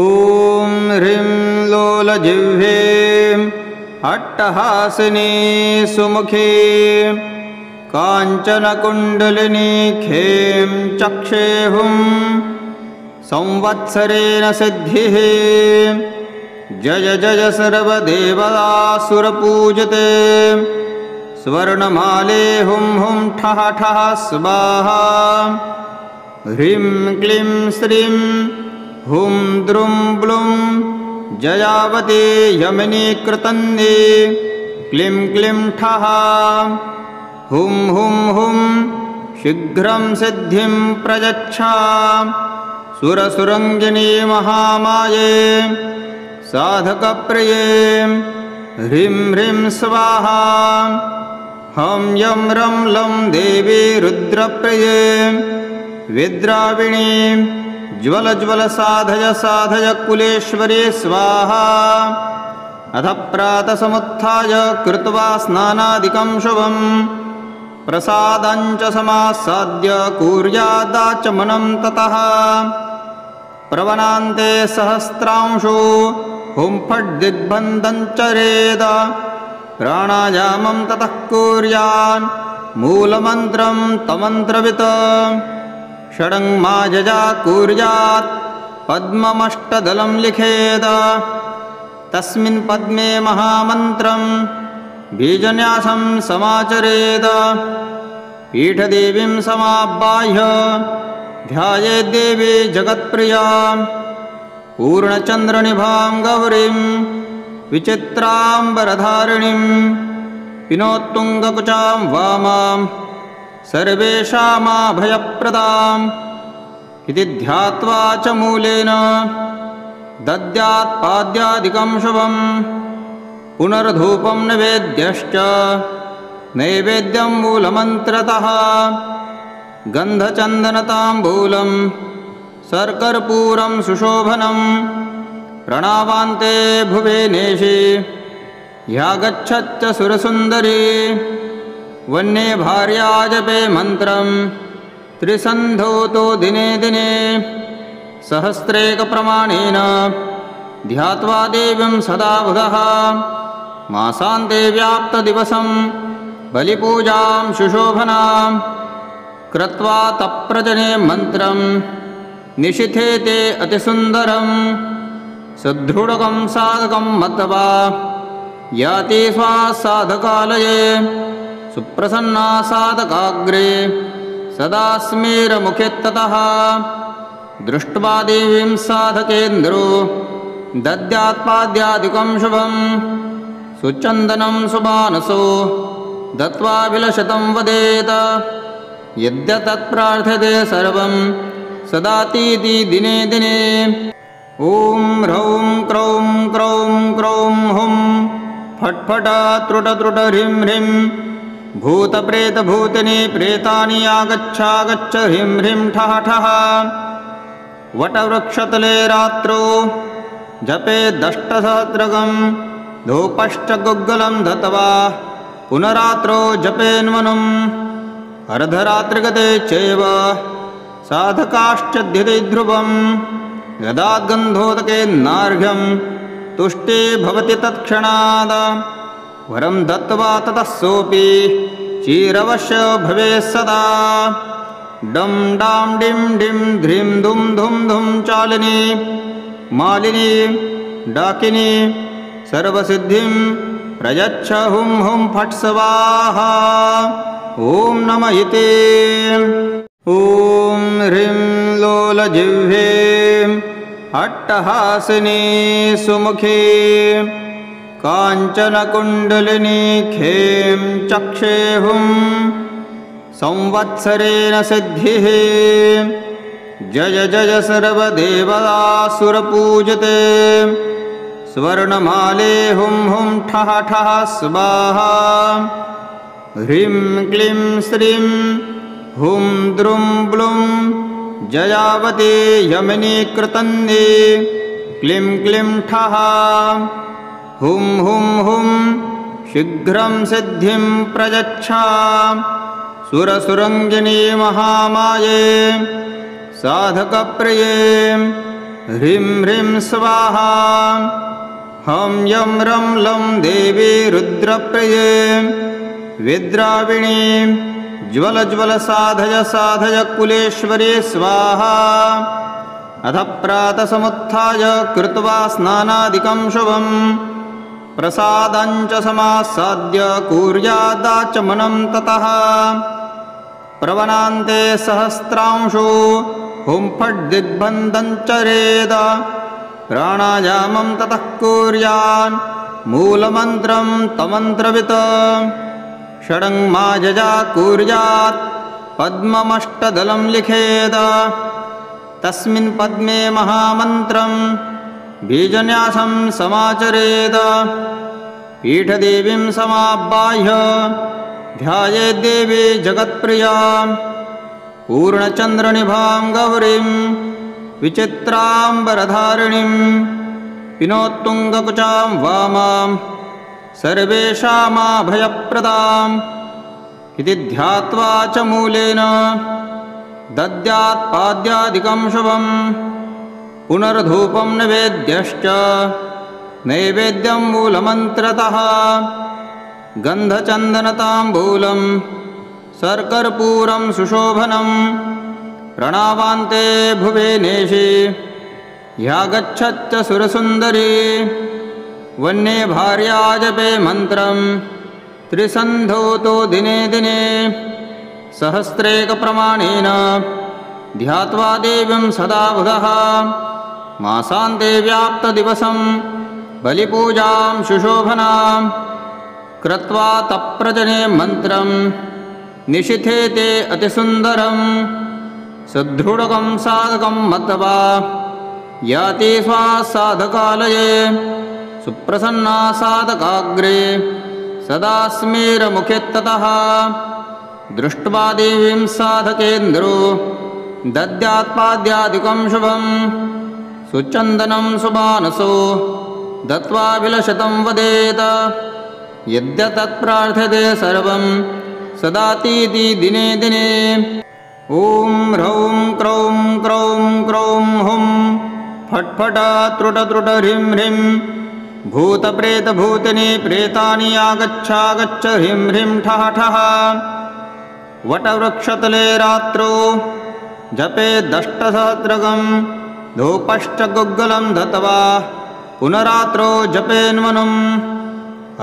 ॐ ह्रीं लोलजिह्वे अट्टहासिनी सुमुखी काञ्चनकुण्डलिनी खें चक्षेहुं संवत्सरेण सिद्धिः जय जय सर्वदेवतासुरपूजिते स्वर्णमाले हुं हुं ठः ठः स्वाहा ह्रीं क्लीं श्रीं हुं द्रुं ब्लुं जयावती यमिनी कृतन्नी क्लीं क्लीं ठः हुं हुं हुं शीघ्रं सिद्धिं प्रयच्छ सुरसुरङ्गिनी महामाये साधकप्रिये ह्रीं ह्रीं स्वाहा हं यं रं लं देवी रुद्रप्रिये विद्राविणी ज्वल ज्वल साधय साधय कुलेश्वरी स्वाहा अथ प्रातसमुत्थाय कृत्वा स्नानादिकं शुभं प्रसादञ्च समासाद्य कुर्यादाचमनं ततः प्रवनान्ते सहस्रांशो हुं फट् दिग्बन्धं चरेद प्राणायामं ततः कुर्यान् मूलमन्त्रं तमन्त्रवित् षडङ्माजजा कुर्यात् पद्ममष्टदलं लिखेद तस्मिन् पद्मे महामन्त्रं बीजन्यासं समाचरेद पीठदेवीं समाबाह्य ध्यायेद्देवी जगत्प्रियां पूर्णचन्द्रनिभां गौरीं विचित्राम्बरधारिणीं विनोत्तुङ्गकुचां वामां सर्वेषामभयप्रदाम् इति ध्यात्वा च मूलेन दद्यात् पाद्यादिकं शुभं पुनर्धूपं निवेद्यश्च नैवेद्यं मूलमन्त्रतः गन्धचन्दनताम्बूलं सर्कर्पूरं सुशोभनं प्रणावान्ते भुवेनेशि ह्यागच्छच्च सुरसुन्दरी वन्ये भार्या जपे मन्त्रं त्रिसन्धौतो दिने दिने सहस्रेकप्रमाणेन ध्यात्वा देवीं सदा बुधः मासान्ते व्याप्तदिवसं बलिपूजां सुशोभनां कृत्वा तप्रजने मन्त्रं निशिथे ते अतिसुन्दरं सुदृढकं साधकं मत्वा याति स्वासाधकालये सुप्रसन्ना साधकाग्रे सदा स्मेरमुखेत्ततः दृष्ट्वा देवीं साधकेन्द्रो दद्यात्पाद्यादिकं शुभं सुचन्दनं सुमानसो दत्त्वा विलशतं वदेत यद्यतत्प्रार्थ्यते सर्वं सदातीति दिने दिने ॐ ह्रौं क्रौं क्रौं क्रौं हुं फट् फट त्रुट त्रुट ह्रीं ह्रीं भूतप्रेतभूतिनी प्रेतानि आगच्छागच्छ ह्रीं ह्रीं ठः ठः वटवृक्षतले रात्रौ जपेदष्टसहस्रकं धूपश्च गुग्गलं दत्त्वा पुनरात्रौ जपेन्मनुम् अर्धरात्रिगते चैव साधकाश्च ध्यते ध्रुवं यदाद्गन्धोदकेन्नार्घ्यं तुष्टे भवति तत्क्षणाद वरं दत्त्वा ततः सोऽपि चिरवश्य भवेत् सदा डं डां डिं डिं ध्रीं धुं धुं धुं चालिनी मालिनी डाकिनी सर्वसिद्धिं प्रयच्छ हुं हुं फट् स्वाहा ॐ नमः इति ॐ ह्रीं लोलजिह्वे अट्टहासिनी सुमुखी काञ्चनकुण्डलिनी खें चक्षेहुं संवत्सरेण सिद्धिः जय जय सर्वदेवतासुरपूजिते स्वर्णमाले हुं हुं ठः ठः स्वाहा ह्रीं क्लीं श्रीं हुं द्रुं ब्लुं जयावती यमिनी कृतन्नी क्लीं क्लीं ठः हुं हुं हुं शीघ्रं सिद्धिं प्रयच्छ सुरसुरङ्गिनी महामाये साधकप्रिये ह्रीं ह्रीं स्वाहा। हं यं रं लं देवी रुद्रप्रिये विद्राविणी ज्वल ज्वल साधय साधय कुलेश्वरी स्वाहा। अथ प्रातसमुत्थाय कृत्वा स्नानादिकं शुभं प्रसादञ्च समासाद्य कुर्यादाचमनं ततः प्रवनान्ते सहस्रांशो हुं फट् दिग्बन्धं चरेद प्राणायामं ततः कुर्यान् मूलमन्त्रं तमन्त्रवित् षडङ्माजजा कुर्यात् पद्ममष्टदलं लिखेद तस्मिन् पद्मे महामन्त्रं बीजन्यासं समाचरेद पीठदेवीं समाबाह्य ध्यायेद्देवी जगत्प्रियां पूर्णचन्द्रनिभां गौरीं विचित्राम्बरधारिणीं विनोत्तुङ्गकुचां वामां सर्वेषामभयप्रदाम् इति ध्यात्वा च मूलेन दद्यात् पाद्यादिकं शुभं पुनर्धूपं निवेद्यश्च नैवेद्यं मूलमन्त्रतः गन्धचन्दनताम्बूलं सर्कर्पूरं सुशोभनं प्रणावान्ते भुवेनेशि ह्यागच्छच्च सुरसुन्दरी वन्ये भार्या जपे मन्त्रं त्रिसन्धौतो दिने दिने सहस्रेकप्रमाणेन ध्यात्वा देवीं सदा बुधः मासान्ते व्याप्तदिवसं बलिपूजां सुशोभनां कृत्वा तप्रजने मन्त्रं निशिथे ते अतिसुन्दरं सुदृढकं साधकं मत्वा याति स्वासाधकालये सुप्रसन्ना साधकाग्रे सदा स्मेरमुखेत्ततः दृष्ट्वा देवीं साधकेन्द्रो दद्यात्पाद्यादिकं शुभं सुचन्दनं सुमानसो दत्वा विलशतं वदेत यद्यतत्प्रार्थ्यते सर्वं सदातीति दिने दिने। ॐ ह्रौं क्रौं क्रौं क्रौं हुं फट् फट त्रुट त्रुट ह्रीं ह्रीं भूतप्रेतभूतिनी प्रेतानि आगच्छागच्छ ह्रीं ह्रीं ठः ठः वटवृक्षतले रात्रौ जपेदष्टसहस्रकं धूपश्च गुग्गलं दत्वा पुनरात्रौ जपेन्मनुम्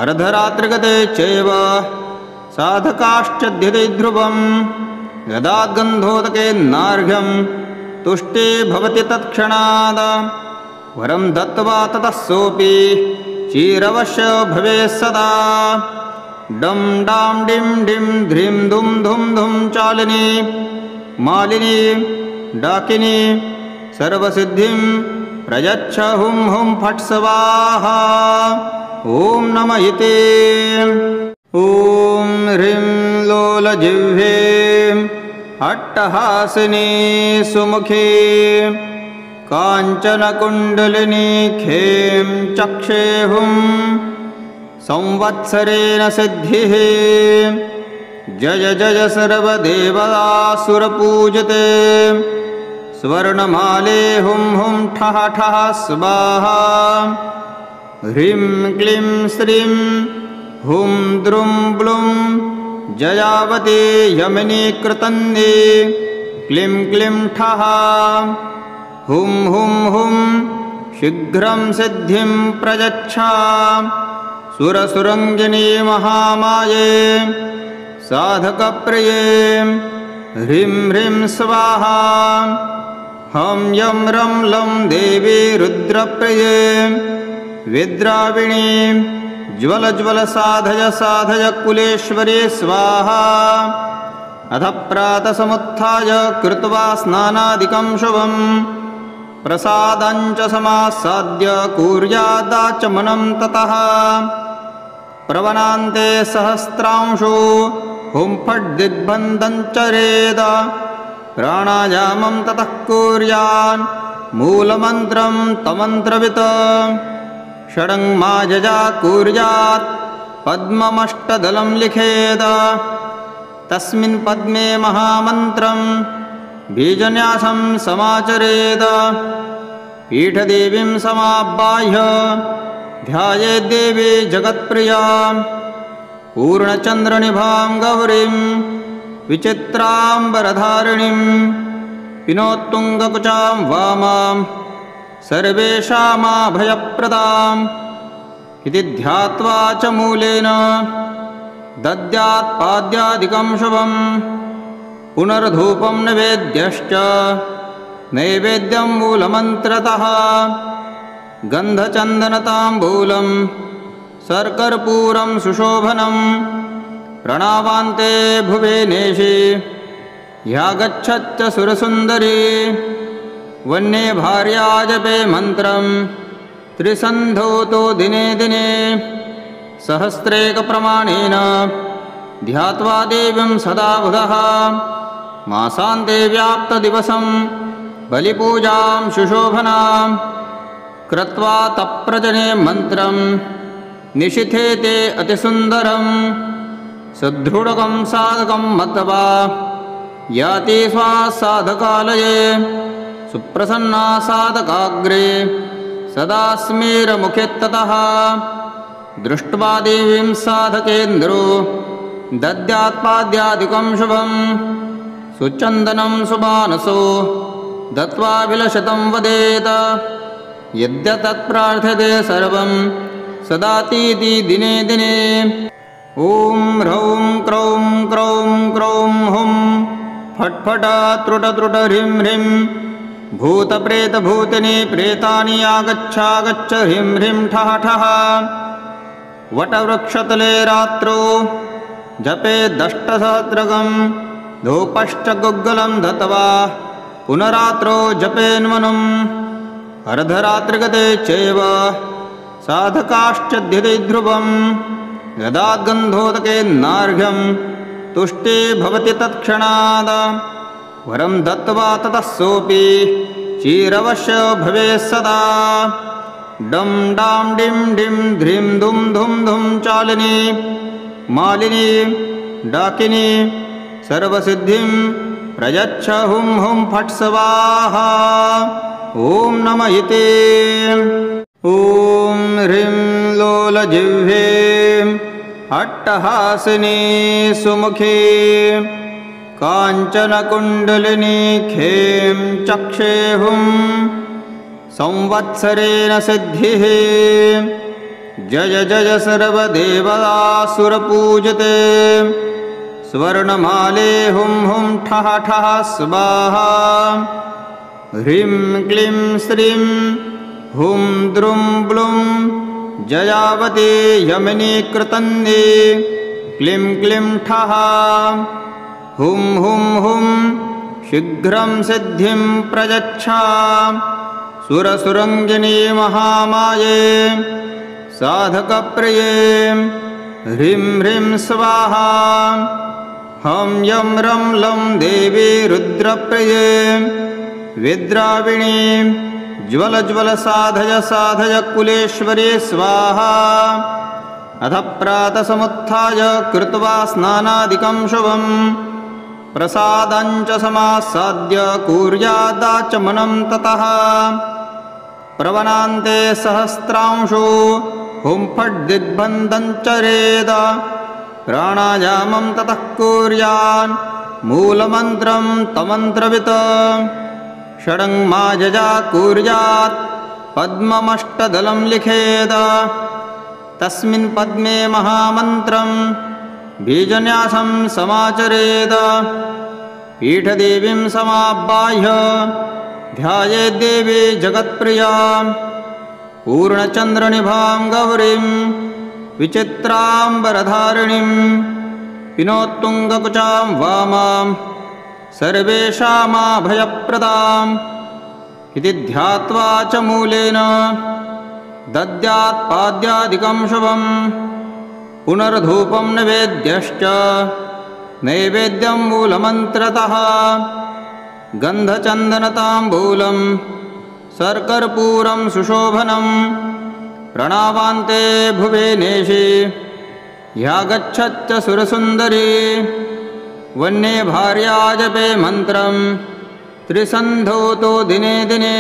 अर्धरात्रिगते चैव साधकाश्च ध्यते ध्रुवं यदाद्गन्धोदकेन्नार्घ्यं तुष्टे भवति तत्क्षणाद वरं दत्त्वा ततः सोऽपि चिरवश्य भवेत् सदा। डं डां डिं डिं ध्रीं धुं धुं धुं चालिनी मालिनी डाकिनी सर्वसिद्धिं प्रयच्छ हुं हुं फट् स्वाहा। ॐ नमः इति। ॐ ह्रीं लोलजिह्वे अट्टहासिनी सुमुखी काञ्चनकुण्डलिनी खें चक्षे हुं संवत्सरेण सिद्धिः जय जय सर्वदेवतासुरपूजिते स्वर्णमाले हुं हुं ठः ठः स्वाहा। ह्रीं क्लीं श्रीं हुं द्रुं ब्लुं जयावती यमिनी कृतन्दी क्लीं क्लीं ठः हुं हुं हुं शीघ्रं सिद्धिं प्रयच्छ सुरसुरङ्गिनी महामाये साधकप्रिये ह्रीं ह्रीं स्वाहा। हं यं रं लं देवी रुद्रप्रिये विद्राविणी ज्वल ज्वल साधय साधय कुलेश्वरी स्वाहा। अथ प्रातसमुत्थाय कृत्वा स्नानादिकं शुभं प्रसादञ्च समासाद्य कुर्यादाचमनं ततः प्रवनान्ते सहस्रांशो हुं फट् दिग्बन्धं चरेद प्राणायामं ततः कुर्यान् मूलमन्त्रं तमन्त्रवित् षडङ्माजजा कुर्यात् पद्ममष्टदलं लिखेद तस्मिन् पद्मे महामन्त्रं बीजन्यासं समाचरेद पीठदेवीं समाबाह्य ध्यायेद्देवी जगत्प्रियां पूर्णचन्द्रनिभां गौरीं विचित्राम्बरधारिणीं पिनोत्तुङ्गकुचां वामां सर्वेषामाभयप्रदाम् इति ध्यात्वा च मूलेन दद्यात् पाद्यादिकं शुभम् पुनर्धूपं निवेद्यश्च नैवेद्यं मूलमन्त्रतः गन्धचन्दनताम्बूलं सर्कर्पूरं सुशोभनं प्रणावान्ते भुवेनेशि ह्यागच्छच्च सुरसुन्दरी वन्ये भार्या जपे मन्त्रं त्रिसन्धौतो दिने दिने सहस्रेकप्रमाणेन ध्यात्वा देवीं सदा बुधः मासान्ते व्याप्तदिवसं बलिपूजां सुशोभनां कृत्वा तप्रजने मन्त्रं निशिथे ते अतिसुन्दरं सुदृढकं साधकं मत्वा याति स्वासाधकालये सुप्रसन्ना साधकाग्रे सदा स्मेरमुखेत्ततः दृष्ट्वा देवीं साधकेन्द्रो दद्यात्पाद्यादिकं शुभं सुचन्दनं सुमानसो दत्त्वा विलशतं वदेत यद्यतत्प्रार्थ्यते सर्वं सदातीति दिने दिने ॐ ह्रौं क्रौं क्रौं क्रौं हुं फट् फट त्रुट त्रुट ह्रीं ह्रीं भूतप्रेतभूतिनी प्रेतानि आगच्छागच्छ ह्रीं ह्रीं ठः ठः वटवृक्षतले रात्रौ जपेदष्टसहस्रकं धूपश्च गुग्गलं दत्त्वा पुनरात्रौ जपेन्मनुम् अर्धरात्रिगते चैव साधकाश्चध्यते ध्रुवं यदाद्गन्धोदकेन्नार्घ्यं तुष्टे भवति तत्क्षणात् वरं दत्त्वा ततः सोऽपि चिरवश्य भवेत् सदा डं डां डिं डिं ध्रीं धुं धुं धुं चालिनी मालिनी डाकिनी सर्वसिद्धिं प्रयच्छ हुं हुं फट् स्वाहा ॐ नमः इति ॐ ह्रीं लोलजिह्वे अट्टहासिनी सुमुखी काञ्चनकुण्डलिनी खें चक्षेहुं संवत्सरेण सिद्धिः जय जय सर्वदेवतासुरपूजिते स्वर्णमाले हुं हुं ठः ठः स्वाहा ह्रीं क्लीं श्रीं हुं द्रुं ब्लुं जयावती यमिनी कृतन्दी क्लीं क्लीं ठः हुं हुं हुं शीघ्रं सिद्धिं प्रयच्छ सुरसुरङ्गिनी महामाये साधकप्रिये ह्रीं ह्रीं स्वाहा हं यं रं लं देवी रुद्रप्रिये विद्राविणी ज्वल ज्वल साधय साधय कुलेश्वरी स्वाहा अथ प्रातसमुत्थाय कृत्वा स्नानादिकं शुभं प्रसादञ्च समासाद्य कुर्यादाचमनं ततः प्रवनान्ते सहस्रांशो हुं फट् दिग्बन्धं चरेद प्राणायामं ततः कुर्यान् मूलमन्त्रं तमन्त्रवित् षडङ्माजजा कुर्यात् पद्ममष्टदलं लिखेद तस्मिन् पद्मे महामन्त्रं बीजन्यासं समाचरेद पीठदेवीं समाबाह्य ध्यायेद्देवी जगत्प्रियां पूर्णचन्द्रनिभां गौरीं विचित्राम्बरधारिणीं पिनोत्तुङ्गकुचां वामां सर्वेषामाभयप्रदाम् इति ध्यात्वा च मूलेन दद्यात् पाद्यादिकं शुभं पुनर्धूपं निवेद्यश्च नैवेद्यं मूलमन्त्रतः गन्धचन्दनताम्बूलं सर्कर्पूरं सुशोभनं प्रणावान्ते भुवेनेशि ह्यागच्छच्च सुरसुन्दरी वन्ये भार्या जपे मन्त्रं त्रिसन्धौतो दिने दिने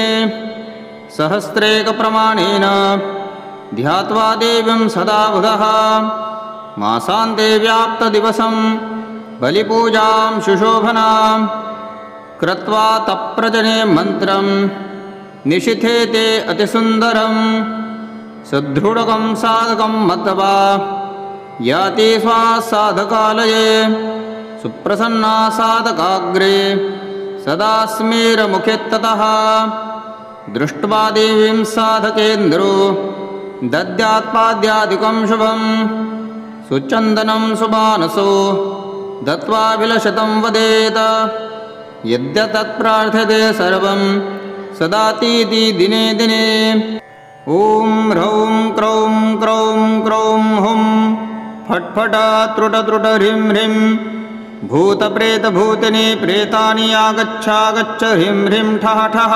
सहस्रेकप्रमाणेन ध्यात्वा देवीं सदा बुधः मासान्ते व्याप्तदिवसं बलिपूजां शुशोभनां कृत्वा तप्रजने मन्त्रं निशिथे ते अतिसुन्दरं सुदृढकं साधकं मत्वा याति स्वासाधकालये सुप्रसन्ना साधकाग्रे सदा स्मेरमुखेत्ततः दृष्ट्वा देवीं साधकेन्द्रो दद्यात्पाद्यादिकं शुभं सुचन्दनं सुमानसो दत्त्वा विलशतं वदेत यद्यतत्प्रार्थ्यते सर्वं सदातीति दिने दिने। ॐ ह्रौं क्रौं क्रौं क्रौं हुं फट् फट त्रुट त्रुट ह्रीं ह्रीं भूतप्रेतभूतिनी प्रेतानि आगच्छागच्छ ह्रीं ह्रीं ठः ठः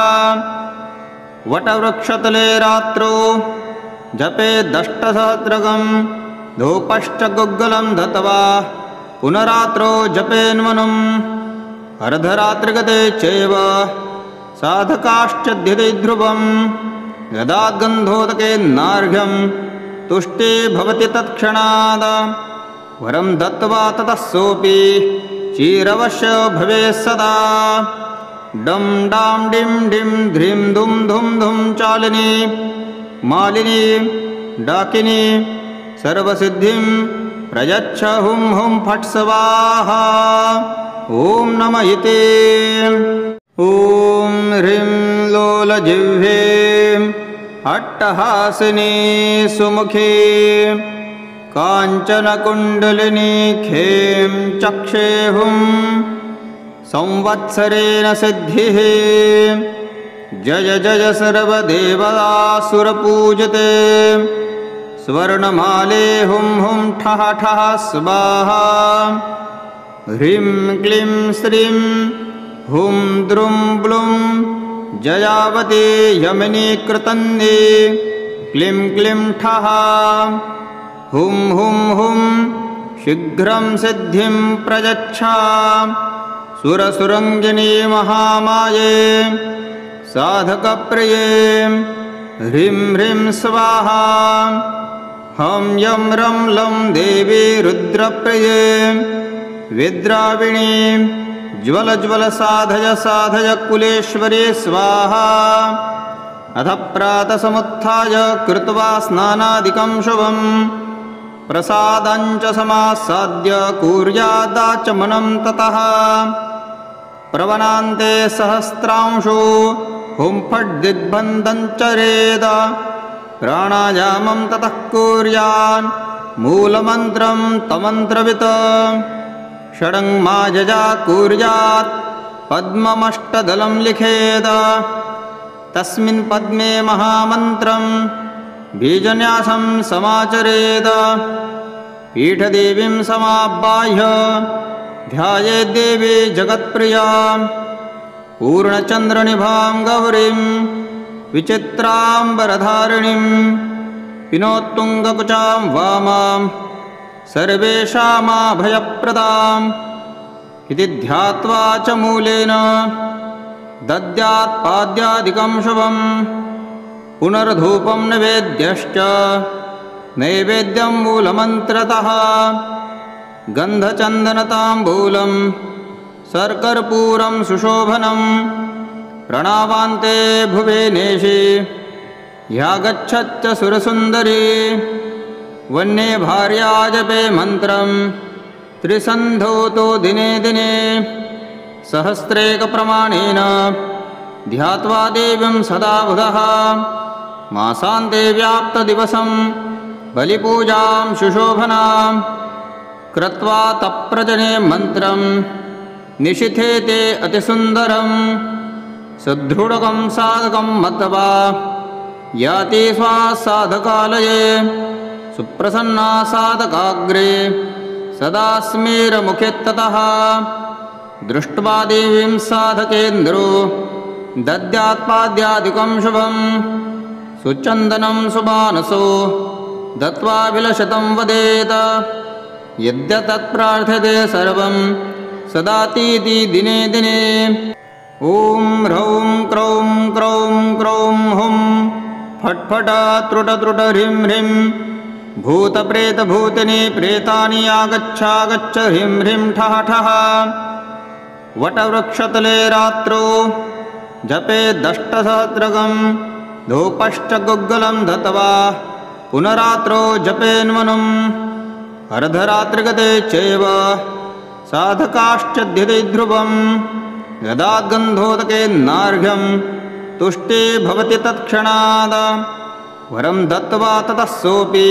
वटवृक्षतले रात्रौ जपेदष्टसहस्रकं धूपश्च गुग्गलं दत्त्वा पुनरात्रौ जपेन्मनुम् अर्धरात्रिगते चैव साधकाश्चध्यते ध्रुवं यदाद्गन्धोदकेन्नार्घ्यं तुष्टे भवति तत्क्षणात् वरं दत्त्वा ततः सोऽपि चिरवश्य भवेत् सदा। डं डां डिं डिं ध्रीं धुं धुं धुं चालिनी मालिनी डाकिनी सर्वसिद्धिं प्रयच्छ हुं हुं फट् स्वाहा। ॐ नमः इति। ॐ ह्रीं लोलजिह्वे अट्टहासिनी सुमुखी काञ्चनकुण्डलिनी खें चक्षे हुं संवत्सरेण सिद्धिः जय जय सर्वदेवतासुरपूजिते स्वर्णमाले हुं हुं ठः ठः स्वाहा। ह्रीं क्लीं श्रीं हुं द्रुं ब्लुं जयावती यमिनी कृतन्दी क्लीं क्लीं ठः हुं हुं हुं शीघ्रं सिद्धिं प्रयच्छ सुरसुरङ्गिनी महामाये साधकप्रिये ह्रीं ह्रीं स्वाहा। हं यं रं लं देवी रुद्रप्रिये विद्राविणी ज्वल ज्वल साधय साधय कुलेश्वरी स्वाहा। अथ प्रातसमुत्थाय कृत्वा स्नानादिकं शुभं प्रसादञ्च समासाद्य कुर्यादाचमनं ततः प्रवनान्ते सहस्रांशो हुं फट् दिग्बन्धं चरेद प्राणायामं ततः कुर्यान् मूलमन्त्रं तमन्त्रवित् षडङ्माजजा कुर्यात् पद्ममष्टदलं लिखेद तस्मिन् पद्मे महामन्त्रं बीजन्यासं समाचरेद पीठदेवीं समाबाह्य ध्यायेद्देवी जगत्प्रियां पूर्णचन्द्रनिभां गौरीं विचित्राम्बरधारिणीं विनोत्तुङ्गकुचां वामां सर्वेषामाभयप्रदाम् इति ध्यात्वा च मूलेन दद्यात्पाद्यादिकं शुभं पुनर्धूपं निवेद्यश्च नैवेद्यं मूलमन्त्रतः गन्धचन्दनताम्बूलं सर्कर्पूरं सुशोभनं प्रणावान्ते भुवेनेशि ह्यागच्छच्च सुरसुन्दरी वन्ये भार्या जपे मन्त्रं त्रिसन्धौतो दिने दिने सहस्रेकप्रमाणेन ध्यात्वा देवीं सदा बुधः मासान्ते व्याप्तदिवसं बलिपूजां शुशोभनां कृत्वा तप्रजने मन्त्रं निशिथे ते अतिसुन्दरं सुदृढकं साधकं मत्वा याति स्वासाधकालये सुप्रसन्ना साधकाग्रे सदा स्मेरमुखेत्ततः दृष्ट्वा देवीं साधकेन्द्रो दद्यात्पाद्यादिकं शुभं सुचन्दनं सुमानसो दत्त्वा विलशतं वदेत यद्यतत्प्रार्थ्यते सर्वं सदातीति दिने दिने। ॐ ह्रौं क्रौं क्रौं क्रौं हुं फट् फट त्रुट त्रुट ह्रीं ह्रीं भूतप्रेतभूतिनी प्रेतानि आगच्छागच्छ ह्रीं ह्रीं ठः ठः वटवृक्षतले रात्रौ जपेदष्टसहस्रकं धूपश्च गुग्गलं दत्त्वा पुनरात्रौ जपेन्मनुम् अर्धरात्रिगते चैव साधकाश्चध्यते ध्रुवम् यदाद्गन्धोदकेन्नार्घ्यं तुष्टे भवति तत्क्षणाद् वरं दत्त्वा ततः सोऽपि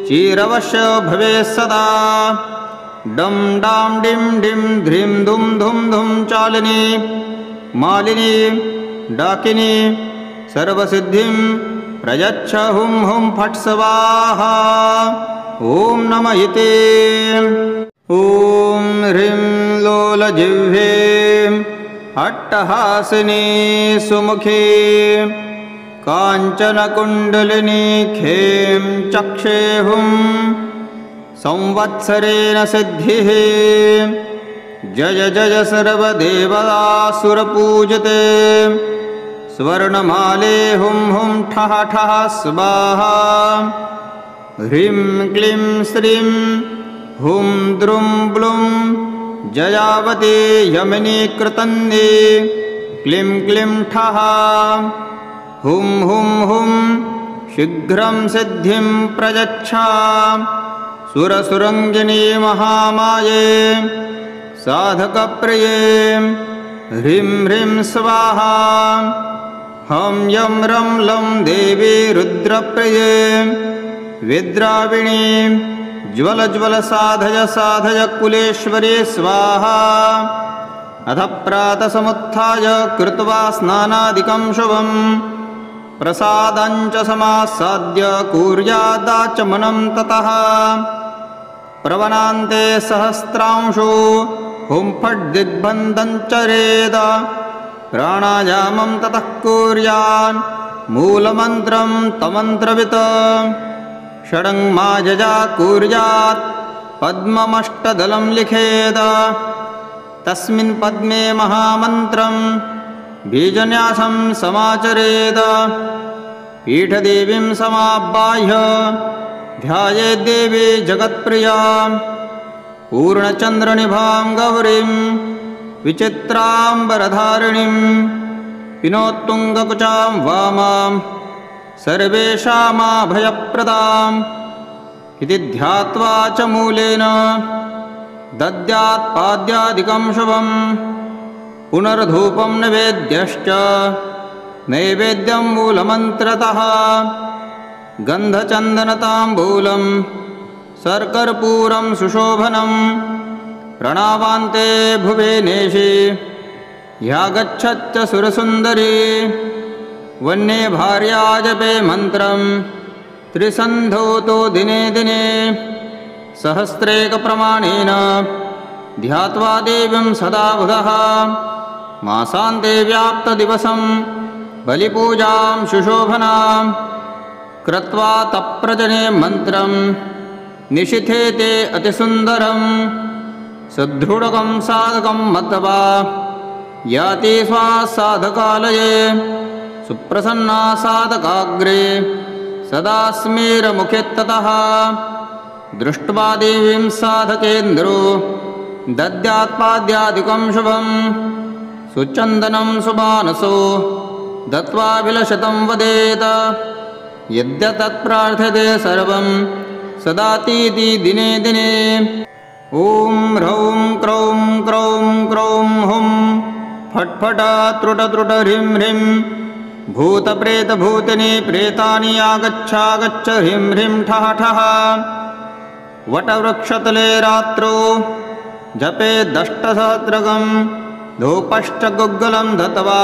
चिरवश्य भवेत् सदा डं डां डिं डिं ध्रीं धुं धुं धुं चालिनी मालिनी डाकिनी सर्वसिद्धिं प्रयच्छ हुं हुं फट् स्वाहा ॐ नमः इति। ॐ ह्रीं लोलजिह्वे अट्टहासिनी सुमुखी काञ्चनकुण्डलिनी खें चक्षे हुं संवत्सरेण सिद्धिः जय जय सर्वदेवतासुरपूजिते स्वर्णमाले हुं हुं ठः ठः स्वाहा ह्रीं क्लीं श्रीं हुं द्रुं ब्लुं जयावती यमिनी कृतन्दी क्लीं क्लीं ठः हुं हुं हुं शीघ्रं सिद्धिं प्रयच्छ सुरसुरङ्गिनी महामाये साधकप्रिये ह्रीं ह्रीं स्वाहा हं यं रं लं देवी रुद्रप्रिये विद्राविणी ज्वल ज्वल साधय साधय कुलेश्वरी स्वाहा अथ प्रातसमुत्थाय कृत्वा स्नानादिकं शुभं प्रसादञ्च समासाद्य कुर्यादाचमनं ततः प्रवनान्ते सहस्रांशो हुं फट् दिग्बन्धं चरेद प्राणायामं ततः कुर्यान् मूलमन्त्रं तमन्त्रवित् षडङ्माजजा कुर्यात् पद्ममष्टदलं लिखेद तस्मिन् पद्मे महामन्त्रं बीजन्यासं समाचरेद पीठदेवीं समाबाह्य ध्यायेद्देवी जगत्प्रियां पूर्णचन्द्रनिभां गौरीं विचित्राम्बरधारिणीं विनोत्तुङ्गकुचां वामां सर्वेषामाभयप्रदाम् इति ध्यात्वा च मूलेन दद्यात् पाद्यादिकं शुभं पुनर्धूपं निवेद्यश्च नैवेद्यं मूलमन्त्रतः गन्धचन्दनताम्बूलं सर्कर्पूरं सुशोभनं प्रणावान्ते भुवेनेशि ह्यागच्छच्च सुरसुन्दरी वन्ये भार्या जपे मन्त्रं त्रिसन्धौतो दिने दिने सहस्रेकप्रमाणेन ध्यात्वा देवीं सदा बुधः मासान्ते व्याप्तदिवसं बलिपूजां सुशोभनां कृत्वा तप्रजने मन्त्रं निशिथे ते अतिसुन्दरं सुदृढकं साधकं मत्वा याति स्वासाधकालये सुप्रसन्ना साधकाग्रे सदा स्मेरमुखेत्ततः दृष्ट्वा देवीं साधकेन्द्रो दद्यात्पाद्यादिकं शुभं सुचन्दनं सुमानसो दत्त्वा विलशतं वदेत यद्यतत्प्रार्थ्यते सर्वं सदातीति दिने दिने। ॐ ह्रौं क्रौं क्रौं क्रौं हुं फट् फट त्रुट त्रुट ह्रीं ह्रीं भूतप्रेतभूतिनी प्रेतानि आगच्छागच्छ ह्रीं ह्रीं ठः ठः वटवृक्षतले रात्रौ जपेदष्टसहस्रकं धूपश्च गुग्गलं दत्त्वा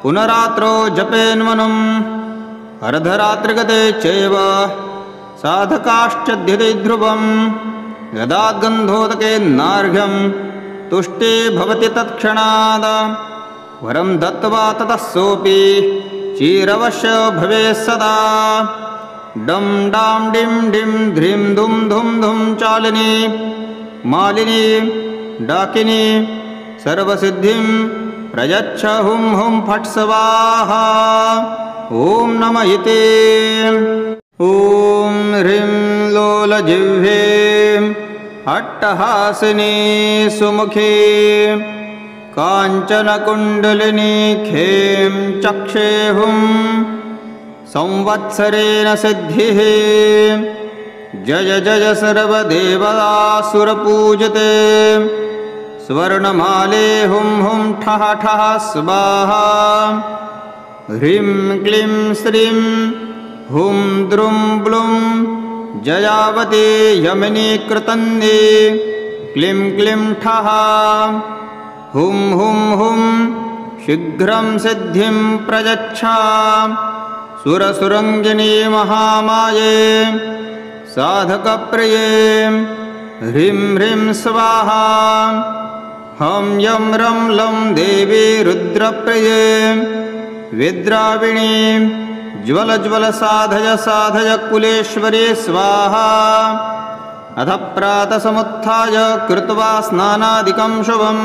पुनरात्रौ जपेन्मनुम् अर्धरात्रिगते चैव साधकाश्चध्यते ध्रुवम् यदाद्गन्धोदकेन्नार्घ्यं तुष्टे भवति तत्क्षणाद् वरं दत्त्वा ततः सोऽपि चिरवश्य भवेत् सदा डं डां डिं डिं ध्रीं धुं धुं धुं चालिनी मालिनी डाकिनी सर्वसिद्धिं प्रयच्छ हुं हुं फट् स्वाहा। ॐ नम इते। ॐ ह्रीं लोलजिह्वे अट्टहासिनी सुमुखे काञ्चनकुण्डलिनी खें चक्षे हुं संवत्सरेण सिद्धिः। जय जय सर्वदेवतासुरपूजिते स्वर्णमाले हुं हुं ठः ठः स्वाहा। ह्रीं क्लीं श्रीं हुं द्रुं ब्लुं जयावती यमिनी कृतन्दी क्लीं क्लीं ठः। हुं हुं हुं शीघ्रं सिद्धिं प्रयच्छ सुरसुरङ्गिनी महामाये साधकप्रिये। ह्रीं ह्रीं स्वाहा। हं यं रं लं देवी रुद्रप्रिये विद्राविणी ज्वल ज्वल साधय साधय कुलेश्वरी स्वाहा। अथ प्रातसमुत्थाय कृत्वा स्नानादिकं शुभं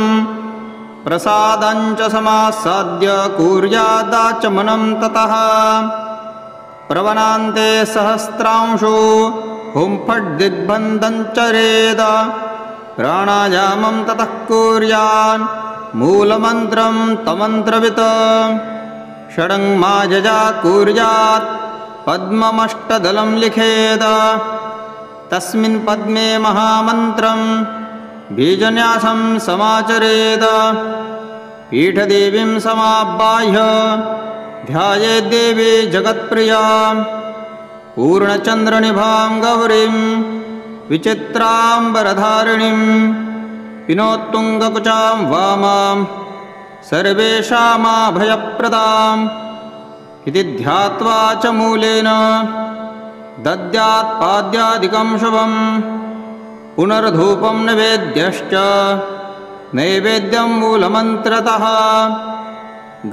प्रसादञ्च समासाद्य कुर्यादाचमनं ततः। प्रवनान्ते सहस्रांशो हुं फट् दिग्बन्धं चरेद। प्राणायामं ततः कुर्यान् मूलमन्त्रं तमन्त्रवित्। षडङ्माजजा कुर्यात् पद्ममष्टदलं लिखेद। तस्मिन् पद्मे महामन्त्रं बीजन्यासं समाचरेद। पीठदेवीं समाबाह्य ध्यायेद्देवी जगत्प्रियां पूर्णचन्द्रनिभां गौरीं विचित्राम्बरधारिणीं विनोत्तुङ्गकुचां वामां सर्वेषामाभयप्रदाम् इति ध्यात्वा च मूलेन दद्यात् पाद्यादिकं शुभं। पुनर्धूपं निवेद्यश्च नैवेद्यं मूलमन्त्रतः।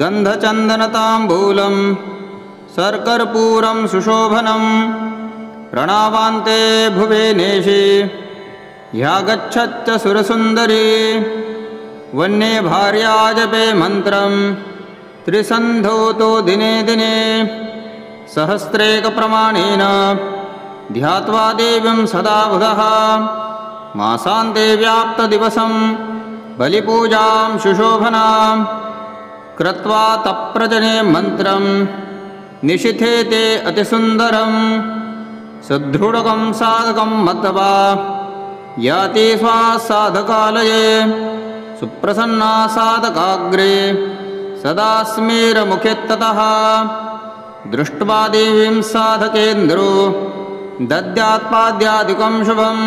गन्धचन्दनताम्बूलं सर्कर्पूरं सुशोभनं प्रणावान्ते भुवेनेशि ह्यागच्छच्च सुरसुन्दरी। वन्ये भार्या जपे मन्त्रं त्रिसन्धौतो दिने दिने सहस्रेकप्रमाणेन ध्यात्वा देवीं सदा बुधः। मासान्ते व्याप्तदिवसं बलिपूजां सुशोभनां कृत्वा तप्रजने मन्त्रं निशिथे ते अतिसुन्दरं। सुदृढकं साधकं मत्वा याति स्वासाधकालये सुप्रसन्ना साधकाग्रे सदा स्मेरमुखेत्ततः। दृष्ट्वा देवीं साधकेन्द्रो दद्यात्पाद्यादिकं शुभं।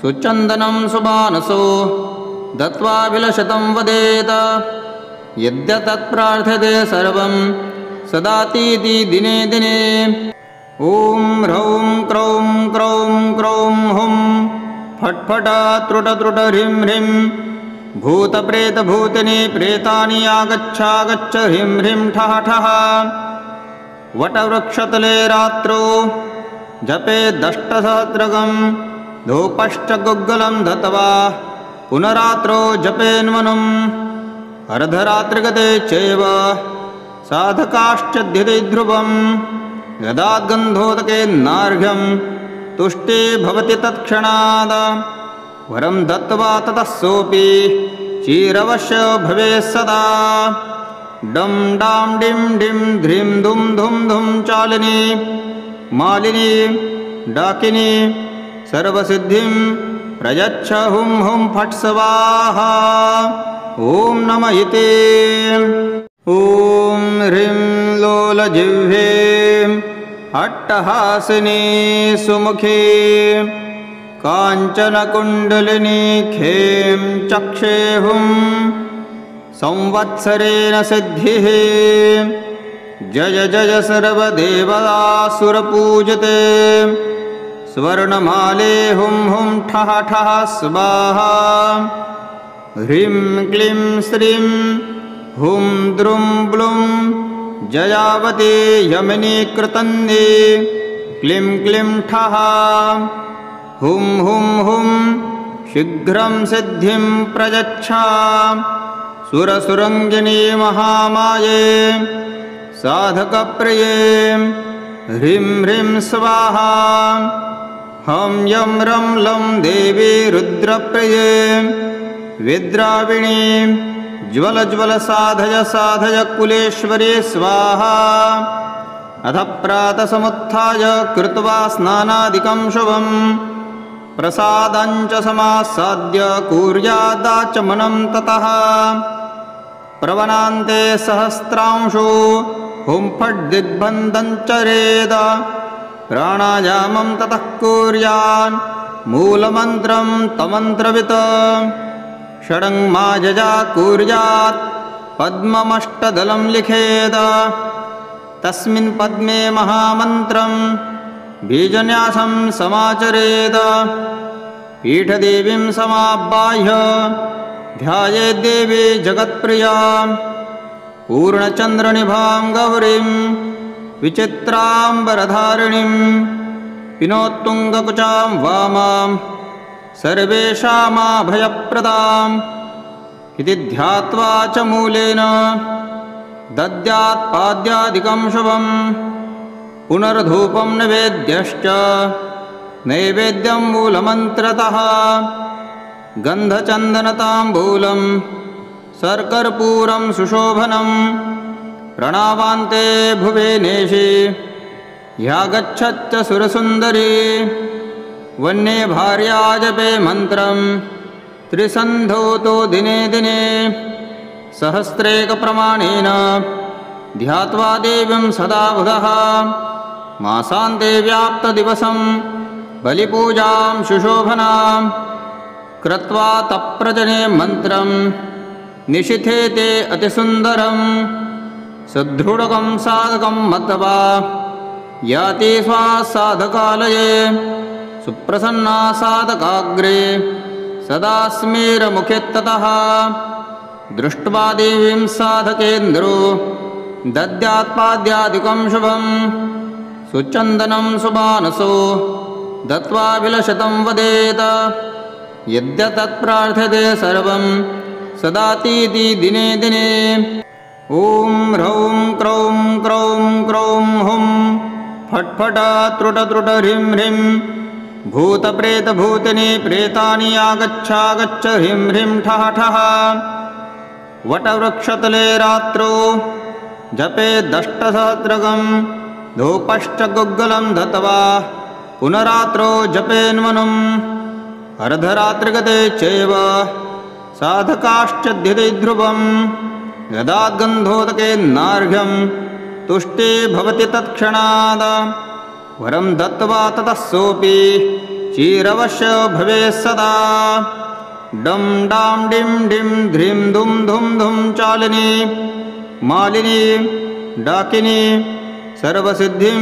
सुचन्दनं सुमानसो दत्त्वा विलशतं वदेत। यद्यतत्प्रार्थ्यते सर्वं सदातीति दिने दिने। ॐ ह्रौं क्रौं क्रौं क्रौं हुं फट् फट त्रुट त्रुट ह्रीं ह्रीं भूतप्रेतभूतिनी प्रेतानि आगच्छागच्छ ह्रीं ह्रीं ठः ठः। वटवृक्षतले रात्रौ जपेदष्टसहस्रकं धूपश्च गुग्गलं दत्त्वा पुनरात्रौ जपेन्मनुम्। अर्धरात्रिगते चैव साधकाश्च ध्यते ध्रुवं। यदाद्गन्धोदकेन्नार्घ्यं तुष्टे भवति तत्क्षणात्। वरं दत्त्वा ततः सोऽपि चिरवश्य भवेत् सदा। डं डां डिं डिं ध्रीं धुं धुं धुं चालिनी मालिनी डाकिनी सर्वसिद्धिं प्रयच्छ हुं हुं फट् स्वाहा। ॐ नम इते। ॐ ह्रीं लोलजिह्वे अट्टहासिनी सुमुखे काञ्चनकुण्डलिनी खें चक्षे हुं संवत्सरेण सिद्धिः। जय जय सर्वदेवतासुरपूजिते स्वर्णमाले हुं हुं ठः ठः स्वाहा। ह्रीं क्लीं श्रीं हुं द्रुं ब्लुं जयावती यमिनी कृतन्दी क्लीं क्लीं ठः। हुं हुं हुं शीघ्रं सिद्धिं प्रयच्छ सुरसुरङ्गिनी महामाये साधकप्रिये ह्रीं ह्रीं स्वाहा हं यं रं लं देवी रुद्रप्रिये विद्राविणी ज्वल ज्वल साधय साधय कुलेश्वरी स्वाहा अथ प्रातसमुत्थाय कृत्वा स्नानादिकं शुभं प्रसादञ्च समासाद्य कुर्यादाचमनं ततः प्रवनान्ते सहस्रांशो हुं फट् दिग्बन्धं चरेद प्राणायामं ततः कुर्यान् मूलमन्त्रं तमन्त्रवित् षडङ्माजजा कुर्यात् पद्ममष्टदलं लिखेद तस्मिन् पद्मे महामन्त्रं बीजन्यासं समाचरेद पीठदेवीं समाबाह्य ध्यायेद्देवी जगत्प्रियां पूर्णचन्द्रनिभां गौरीं विचित्राम्बरधारिणीं विनोत्तुङ्गकुचां वामां सर्वेषामाभयप्रदाम् इति ध्यात्वा च मूलेन दद्यात् पाद्यादिकं शुभं पुनर्धूपं निवेद्यश्च नैवेद्यं मूलमन्त्रतः गन्धचन्दनताम्बूलं सर्कर्पूरं सुशोभनं प्रणावान्ते भुवेनेशि ह्यागच्छच्च सुरसुन्दरी वन्ये भार्या जपे मन्त्रं त्रिसन्धौतो दिने दिने सहस्रेकप्रमाणेन ध्यात्वा देवीं सदा बुधः मासान्ते व्याप्तदिवसं बलिपूजां सुशोभनां कृत्वा तप्रजने मन्त्रं निशिथे ते अतिसुन्दरं सुदृढकं साधकं मत्वा याति स्वासाधकालये सुप्रसन्ना साधकाग्रे सदा स्मेरमुखेत्ततः दृष्ट्वा देवीं साधकेन्द्रो दद्यात्पाद्यादिकं शुभं सुचन्दनं सुमानसो दत्त्वा विलशतं वदेत यद्यतत्प्रार्थ्यते सर्वं सदातीति दिने दिने ॐ ह्रौं क्रौं क्रौं क्रौं हुं फट् फट त्रुट त्रुट ह्रीं ह्रीं भूतप्रेतभूतिनी प्रेतानि आगच्छागच्छ ह्रीं ह्रीं ठः ठः वटवृक्षतले रात्रौ जपेदष्टसहस्रकं धूपश्च गुग्गलं दत्त्वा पुनरात्रौ जपेन्मनुम् अर्धरात्रिगते चैव साधकाश्च ध्यते ध्रुवं यदाद्गन्धोदकेन्नार्घ्यं तुष्टे भवति तत्क्षणात् वरं दत्त्वा ततः सोऽपि चिरवश्य भवेत् सदा डं डां डिं डिं ध्रीं धुं धुं धुं चालिनी मालिनी डाकिनी सर्वसिद्धिं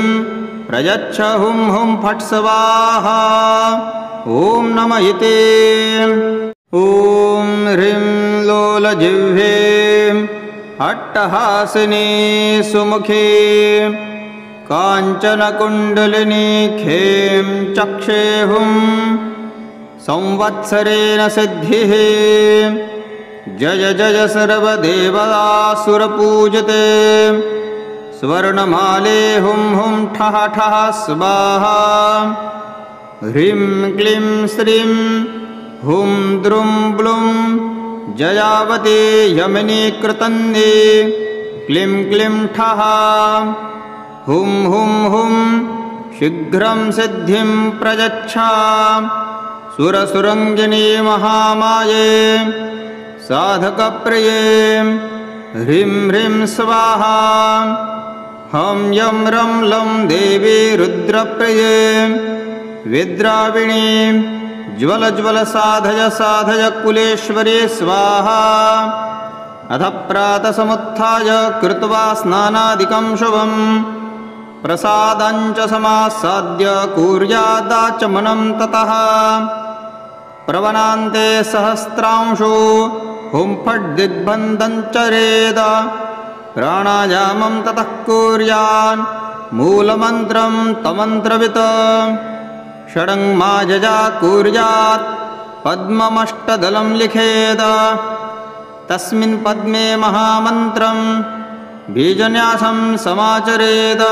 प्रयच्छ हुं हुं फट् स्वाहा ॐ नमः इति ॐ ह्रीं लोलजिह्वे अट्टहासिनी सुमुखी काञ्चनकुण्डलिनी खें चक्षेहुं संवत्सरेण सिद्धिः जय जय सर्वदेवतासुरपूजिते स्वर्णमाले हुं हुं ठः ठः स्वाहा ह्रीं क्लीं श्रीं हुं द्रुं ब्लुं जयावती यमिनी कृतन्दी क्लीं क्लीं ठः हुं हुं हुं शीघ्रं सिद्धिं प्रयच्छ सुरसुरङ्गिनी महामाये साधकप्रिये ह्रीं ह्रीं स्वाहा हं यं रं लं देवी रुद्रप्रिये विद्राविणी ज्वल ज्वल साधय साधय कुलेश्वरी स्वाहा अथ प्रातसमुत्थाय कृत्वा स्नानादिकं शुभं प्रसादञ्च समासाद्य कुर्यादाचमनं ततः प्रवनान्ते सहस्रांशो हुं फट् दिग्बन्धं चरेद प्राणायामं ततः कुर्यान् मूलमन्त्रं तमन्त्रवित् षडङ्माजजा कुर्यात् पद्ममष्टदलं लिखेद तस्मिन् पद्मे महामन्त्रं बीजन्यासं समाचरेत्।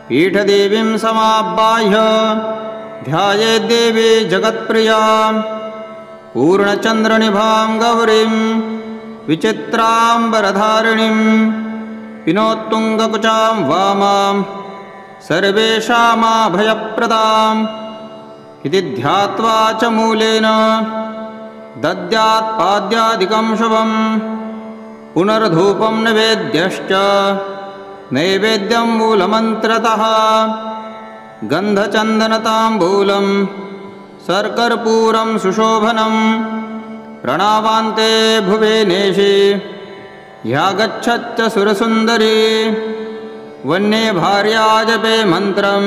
पीठदेवीं समाबाह्य ध्यायेद्देवी जगत्प्रियां पूर्णचन्द्रनिभां गौरीं विचित्राम्बरधारिणीं विनोत्तुङ्गकुचां वामां सर्वेषामभयप्रदाम् इति ध्यात्वा च मूलेन दद्यात् पाद्यादिकं शुभम्। पुनर्धूपं निवेद्यश्च नैवेद्यं मूलमन्त्रतः गन्धचन्दनताम्बूलं सर्कर्पूरं सुशोभनं प्रणावान्ते भुवेनेशि ह्यागच्छच्च सुरसुन्दरी। वन्ये भार्या जपे मन्त्रं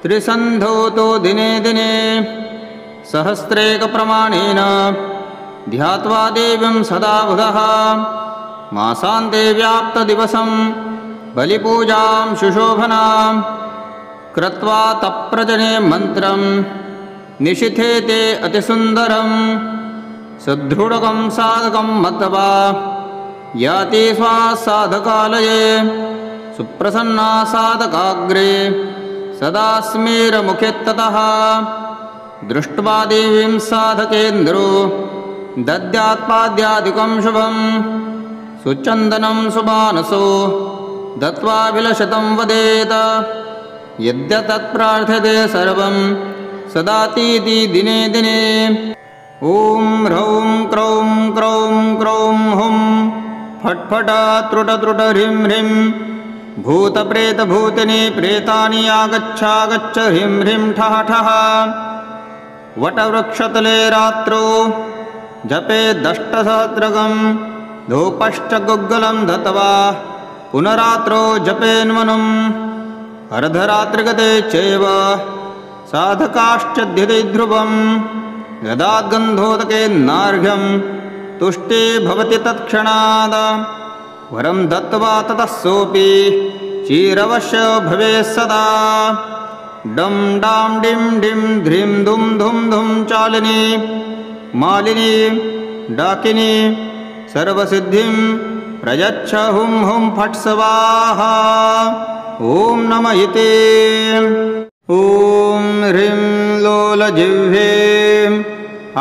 त्रिसन्धौतो दिने दिने सहस्रेकप्रमाणेन ध्यात्वा देवीं सदा बुधः मासान्ते व्याप्तदिवसं बलिपूजां सुशोभनां कृत्वा तप्रजने मन्त्रं निशिथे ते अतिसुन्दरं सुदृढकं साधकं मत्वा याति स्वासाधकालये सुप्रसन्ना साधकाग्रे सदा स्मेरमुखेत्ततः दृष्ट्वा देवीं साधकेन्द्रो दद्यात्पाद्यादिकं शुभम्। सुचन्दनं सुमानसो दत्वा विलशतं वदेत यद्यतत्प्रार्थ्यते सर्वं सदातीति दिने दिने। ॐ ह्रौं क्रौं क्रौं क्रौं हुं फट् फट त्रुट त्रुट ह्रीं ह्रीं भूतप्रेतभूतिनी प्रेतानि आगच्छागच्छ ह्रीं ह्रीं ठः ठः। वटवृक्षतले रात्रौ जपेदष्टसहस्रकं धूपश्च गुग्गलं दत्वा पुनरात्रौ जपेन्मनुम्। अर्धरात्रिगते चैव साधकाश्च ध्यते ध्रुवं यदाद्गन्धोदकेन्नार्घ्यं तुष्टे भवति तत्क्षणात्। वरं दत्त्वा ततः सोऽपि चिरवश्यो भवेत् सदा। डं डां डिं डिं ध्रीं धुं धुं धुं चालिनी मालिनी डाकिनी सर्वसिद्धिं प्रयच्छ हुं हुं फट् स्वाहा। ॐ नमः इति। ॐ ह्रीं लोलजिह्वे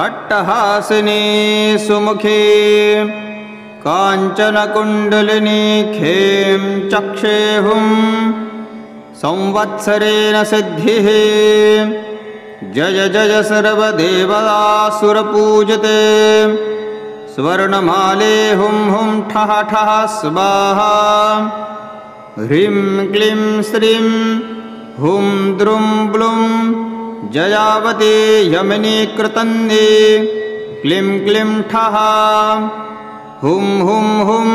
अट्टहासिनी सुमुखी काञ्चनकुण्डलिनी खें चक्षे हुं संवत्सरेण सिद्धिः। जय जय सर्वदेवतासुरपूजिते स्वर्णमाले हुं हुं ठः ठः स्वाहा। ह्रीं क्लीं श्रीं हुं द्रुं ब्लुं जयावती यमिनी कृतन्दी क्लीं क्लीं ठः। हुं हुं हुं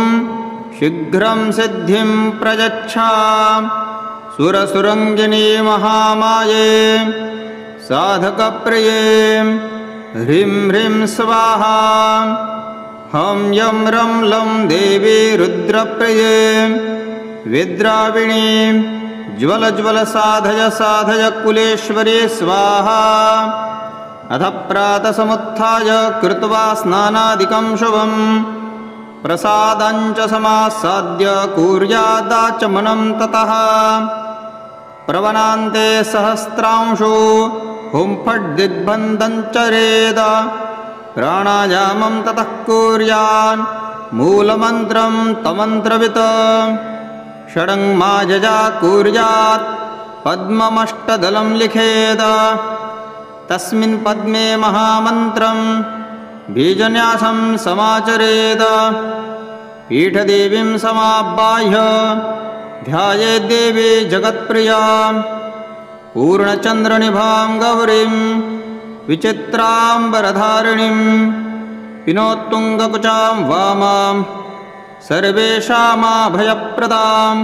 शीघ्रं सिद्धिं प्रयच्छ सुरसुरङ्गिनी महामाये साधकप्रिये। ह्रीं ह्रीं स्वाहा। हं यं रं लं देवी रुद्रप्रिये विद्राविणी ज्वल ज्वल साधय साधय कुलेश्वरी स्वाहा। अथ प्रातसमुत्थाय कृत्वा स्नानादिकं शुभं प्रसादञ्च समासाद्य कुर्यादाचमनं ततः। प्रवनान्ते सहस्रांशो हुं फट् दिग्बन्धं चरेद। प्राणायामं ततः कुर्यान् मूलमन्त्रं तमन्त्रवित्। षडङ्माजजा कुर्यात् पद्ममष्टदलं लिखेद। तस्मिन् पद्मे महामन्त्रं बीजन्यासं समाचरेद। पीठदेवीं समाबाह्य ध्यायेद्देवी जगत्प्रियां पूर्णचन्द्रनिभां गौरीं विचित्राम्बरधारिणीं विनोत्तुङ्गकुचां वामां सर्वेषामभयप्रदाम्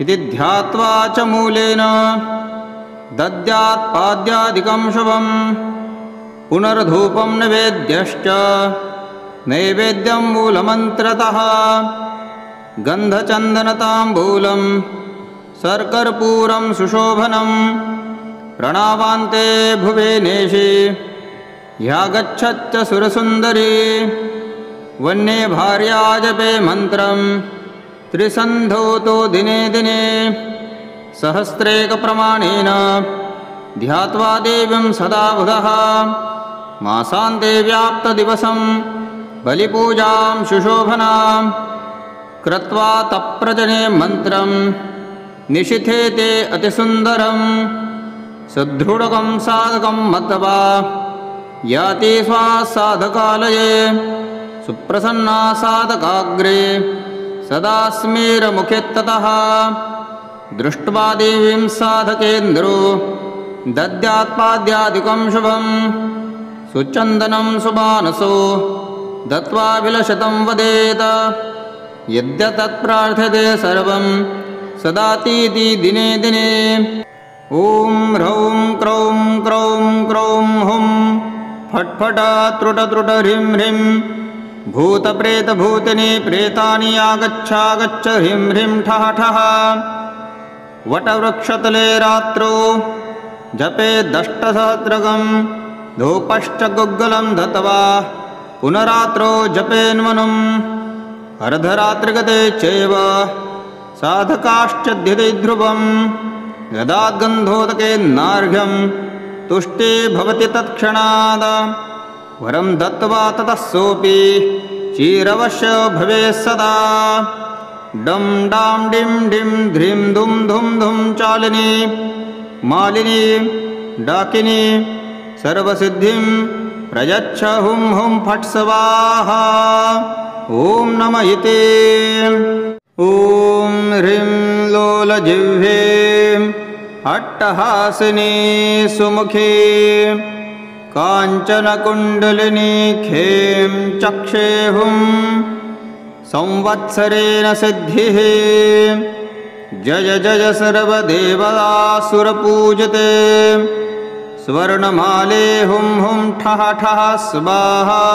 इति ध्यात्वा च मूलेन दद्यात् पाद्यादिकं शुभम्। पुनर्धूपं निवेद्यश्च नैवेद्यं मूलमन्त्रतः गन्धचन्दनताम्बूलं सर्कर्पूरं सुशोभनं प्रणावान्ते भुवेनेशि ह्यागच्छच्च सुरसुन्दरी। वन्ये भार्या जपे मन्त्रं त्रिसन्धौतो दिने दिने सहस्रेकप्रमाणेन ध्यात्वा देवीं सदा बुधः मासान्ते व्याप्तदिवसं बलिपूजां शुशोभनां कृत्वा तप्रजने मन्त्रं निशिथे ते अतिसुन्दरं सुदृढकं साधकं मत्वा याति स्वासाधकालये सुप्रसन्ना साधकाग्रे सदा स्मेरमुखेत्ततः दृष्ट्वा देवीं साधकेन्द्रो दद्यात्पाद्यादिकं शुभं सुचन्दनं सुमानसो दत्वा विलशतं वदेत यद्यतत्प्रार्थ्यते सर्वं सदातीति दिने दिने। ॐ ह्रौं क्रौं क्रौं क्रौं हुं फट् फट त्रुट त्रुट ह्रीं ह्रीं भूतप्रेतभूतिनी प्रेतानि आगच्छागच्छ ह्रीं ह्रीं ठः ठः वटवृक्षतले रात्रौ जपेदष्टसहस्रकं धूपश्च गुग्गलं दत्वा पुनरात्रौ जपेन्मनुम् अर्धरात्रिगते चैव साधकाश्च ध्यते ध्रुवं यदाद्गन्धोदकेन्नार्घ्यं तुष्टे भवति तत्क्षणाद वरं दत्त्वा ततः सोऽपि चिरवश्य भवेत् सदा। डं डां डिं डिं ध्रीं धुं धुं धुं चालिनी मालिनी डाकिनी सर्वसिद्धिं प्रयच्छ हुं हुं फट् स्वाहा। ॐ नमः इति। ॐ ह्रीं लोलजिह्वे अट्टहासिनी सुमुखी काञ्चनकुण्डलिनी खें चक्षे हुं संवत्सरेण सिद्धिः जय जय सर्वदेवतासुरपूजिते स्वर्णमाले हुं हुं ठः ठः स्वाहा।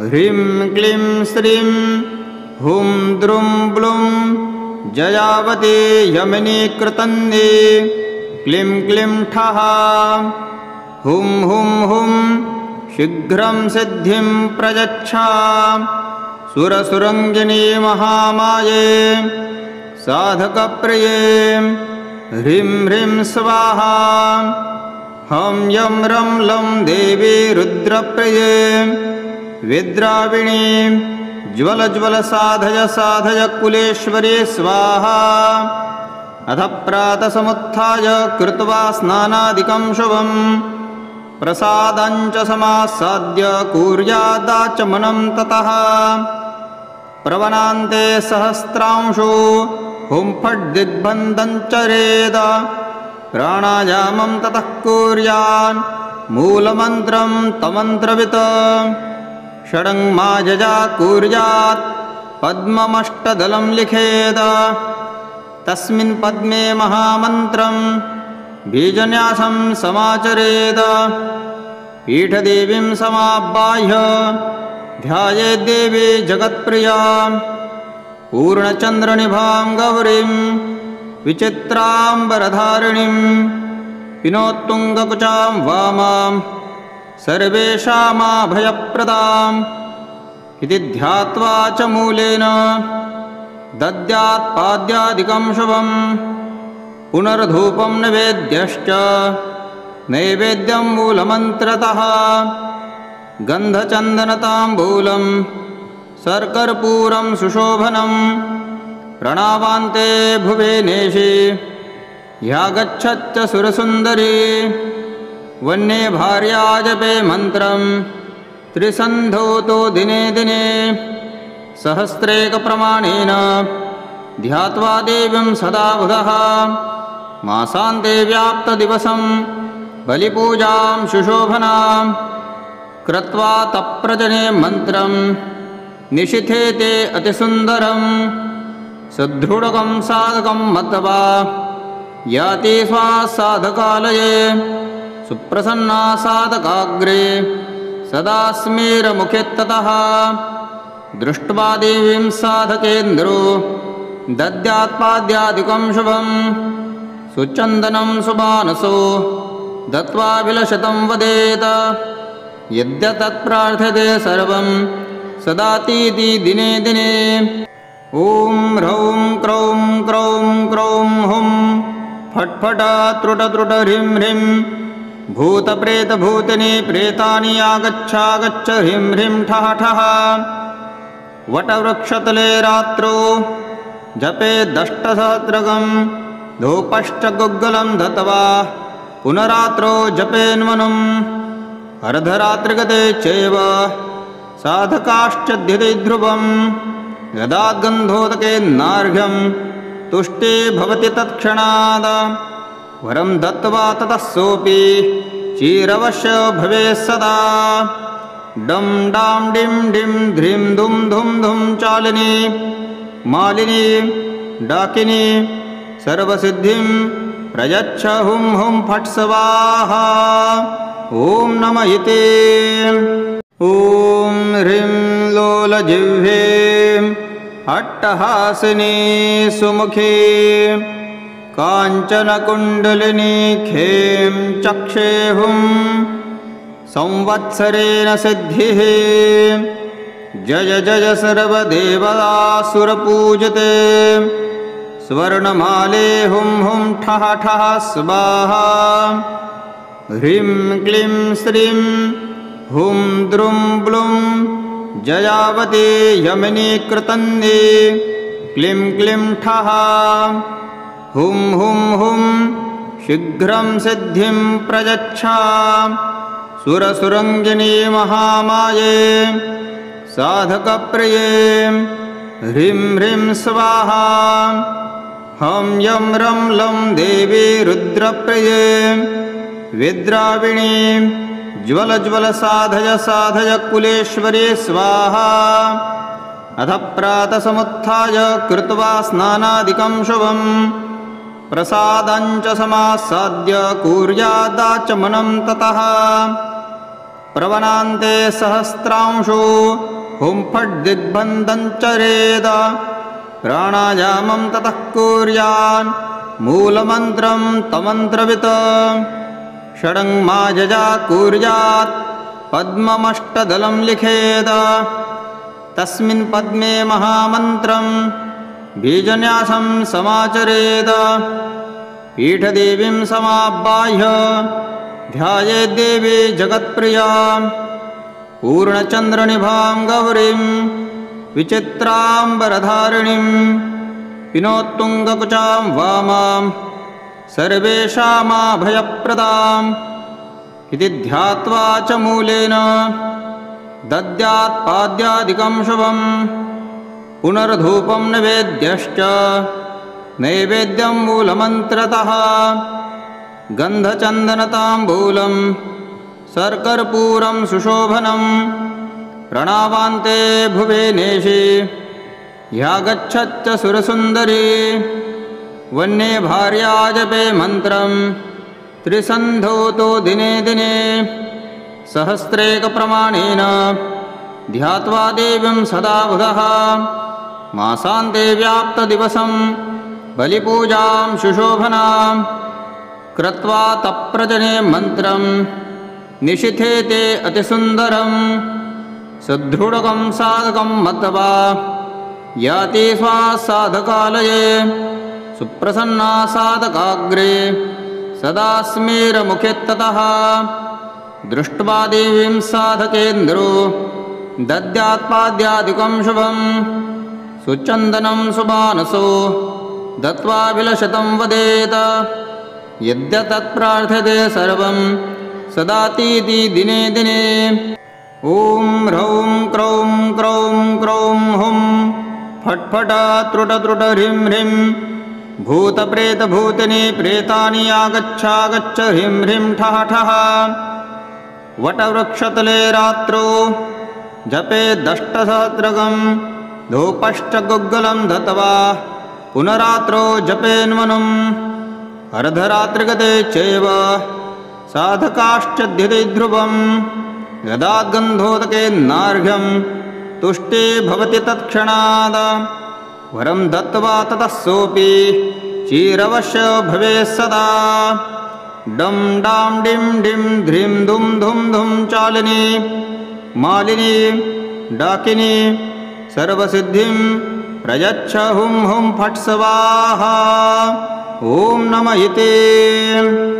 ह्रीं क्लीं श्रीं हुं द्रुं ब्लुं जयावती यमिनी कृतन्दी क्लीं क्लीं ठः हुं हुं हुं शीघ्रं सिद्धिं प्रयच्छ सुरसुरङ्गिनी महामाये साधकप्रिये ह्रीं ह्रीं स्वाहा। हं यं रं लं देवी रुद्रप्रिये विद्राविणी ज्वल ज्वल साधय साधय कुलेश्वरी स्वाहा। अथ प्रातसमुत्थाय कृत्वा स्नानादिकं शुभं प्रसादाञ्च समासाद्य कुर्यादाचमनं ततः प्रवनान्ते सहस्रांशो हुं फट् दिग्बन्धं चरेद प्राणायामं ततः कुर्यान् मूलमन्त्रं तमन्त्रवित् षडङ्माजजा कुर्यात् पद्ममष्टदलं लिखेद तस्मिन् पद्मे महामन्त्रं बीजन्यासं समाचरेद पीठदेवीं समाबाह्य ध्यायेद्देवी जगत्प्रियां पूर्णचन्द्रनिभां गौरीं विचित्राम्बरधारिणीं विनोत्तुङ्गकुचां वामां सर्वेषामाभयप्रदाम् इति ध्यात्वा च मूलेन दद्यात्पाद्यादिकं शुभं पुनर्धूपं निवेद्यश्च नैवेद्यं मूलमन्त्रतः गन्धचन्दनताम्बूलं सर्कर्पूरं सुशोभनं प्रणावान्ते भुवेनेशि ह्यागच्छच्च सुरसुन्दरी वन्ये भार्या जपे मन्त्रं त्रिसन्धौतो दिने दिने सहस्रेकप्रमाणेन ध्यात्वा देवीं सदा बुधः मासान्ते व्याप्तदिवसं बलिपूजां शुशोभनां कृत्वा तप्रजने मन्त्रं निशिथे ते अतिसुन्दरं सुदृढकं साधकं मत्वा याति स्वासाधकालये सुप्रसन्ना साधकाग्रे सदा स्मेरमुखेत्ततः दृष्ट्वा देवीं साधकेन्द्रो दद्यात्पाद्यादिकं शुभं सुचन्दनं सुमानसो दत्वा विलशतं वदेत यद्यतत्प्रार्थ्यते सर्वं सदातीति दिने दिने। ॐ ह्रौं क्रौं क्रौं क्रौं हुं फट् फट त्रुट त्रुट ह्रीं ह्रीं भूतप्रेतभूतिनि प्रेतानि आगच्छागच्छ ह्रीं ह्रीं ठः ठः। वटवृक्षतले रात्रौ जपेदष्टसहस्रकं धूपश्च गुग्गलं दत्त्वा पुनरात्रौ जपेन्मनुम्। अर्धरात्रिगते चैव साधकाश्चध्यते ध्रुवं यदाद्गन्धोदकेन्नार्घ्यं तुष्टे भवति तत्क्षणाद। वरं दत्त्वा ततः सोऽपि चिरवश्य भवेत् सदा। डं डां डिं डिं ध्रीं धुं धुं धुं चालिनी मालिनी डाकिनी सर्वसिद्धिं प्रयच्छ हुं हुं फट् स्वाहा। ॐ नमः इति। ॐ ह्रीं लोलजिह्वे अट्टहासिनी सुमुखी काञ्चनकुण्डलिनी खें चक्षे हुं संवत्सरेण सिद्धिः। जय जय सर्वदेवतासुरपूजिते स्वर्णमाले हुं हुं ठः ठः स्वाहा। ह्रीं क्लीं श्रीं हुं द्रुं ब्लुं जयावती यमिनी कृतन्दी क्लीं क्लीं ठः। हुं हुं हुं शीघ्रं सिद्धिं प्रयच्छ सुरसुरङ्गिनी महामाये साधकप्रिये। ह्रीं ह्रीं स्वाहा। हं यं रं लं देवी रुद्रप्रिये विद्राविणी ज्वल ज्वल साधय साधय कुलेश्वरी स्वाहा। अथ प्रातसमुत्थाय कृत्वा स्नानादिकं शुभं प्रसादाञ्च समासाद्य कुर्यादाचमनं ततः। प्रवनान्ते सहस्रांशो हुं फट् दिग्बन्धं चरेद। प्राणायामं ततः कुर्यान् मूलमन्त्रं तमन्त्रवित्। षडङ्माजजा कुर्यात् पद्ममष्टदलं लिखेद। तस्मिन् पद्मे महामन्त्रं बीजन्यासं समाचरेद। पीठदेवीं समाबाह्य ध्यायेद्देवी जगत्प्रियां पूर्णचन्द्रनिभां गौरीं विचित्राम्बरधारिणीं विनोत्तुङ्गकुचां वामां सर्वेषामभयप्रदाम् इति ध्यात्वा च मूलेन दद्यात् पाद्यादिकं शुभं। पुनर्धूपं निवेद्यश्च नैवेद्यं मूलमन्त्रतः। गन्धचन्दनताम्बूलं सर्कर्पूरं सुशोभनं प्रणावान्ते भुवेनेशि ह्यागच्छच्च सुरसुन्दरी। वन्ये भार्या जपे मन्त्रं त्रिसन्धौतो दिने दिने सहस्रेकप्रमाणेन ध्यात्वा देवीं सदा बुधः। मासान्ते व्याप्तदिवसं बलिपूजां सुशोभनां कृत्वा तप्रजने मन्त्रं निशिथे ते अतिसुन्दरं। सुदृढकं साधकं मत्वा याति स्वासाधकालये सुप्रसन्ना साधकाग्रे सदा स्मेरमुखेत्ततः। दृष्ट्वा देवीं साधकेन्द्रो दद्यात्पाद्यादिकं शुभं। सुचन्दनं सुमानसो दत्त्वा विलशतं वदेत। यद्यतत्प्रार्थ्यते सर्वं सदातीति दिने दिने। ॐ ह्रौं क्रौं क्रौं क्रौं हुं फट् फट त्रुट त्रुट ह्रीं ह्रीं भूतप्रेतभूतिनि प्रेतानि आगच्छागच्छ ह्रीं ह्रीं ठः ठः। वटवृक्षतले रात्रौ जपेदष्टसहस्रकं धूपश्च गुग्गलं दत्त्वा पुनरात्रौ जपेन्मनुम्। अर्धरात्रिगते चैव साधकाश्चध्यते ध्रुवं यदाद्गन्धोदकेन्नार्घ्यं तुष्टे भवति तत्क्षणाद। वरं दत्त्वा ततः सोऽपि चिरवश्य भवेत् सदा। डं डां डिं डिं ध्रीं धुं धुं धुं चालिनी मालिनी डाकिनी सर्वसिद्धिं प्रयच्छ हुं हुं फट् स्वाहा। ॐ नमः इति।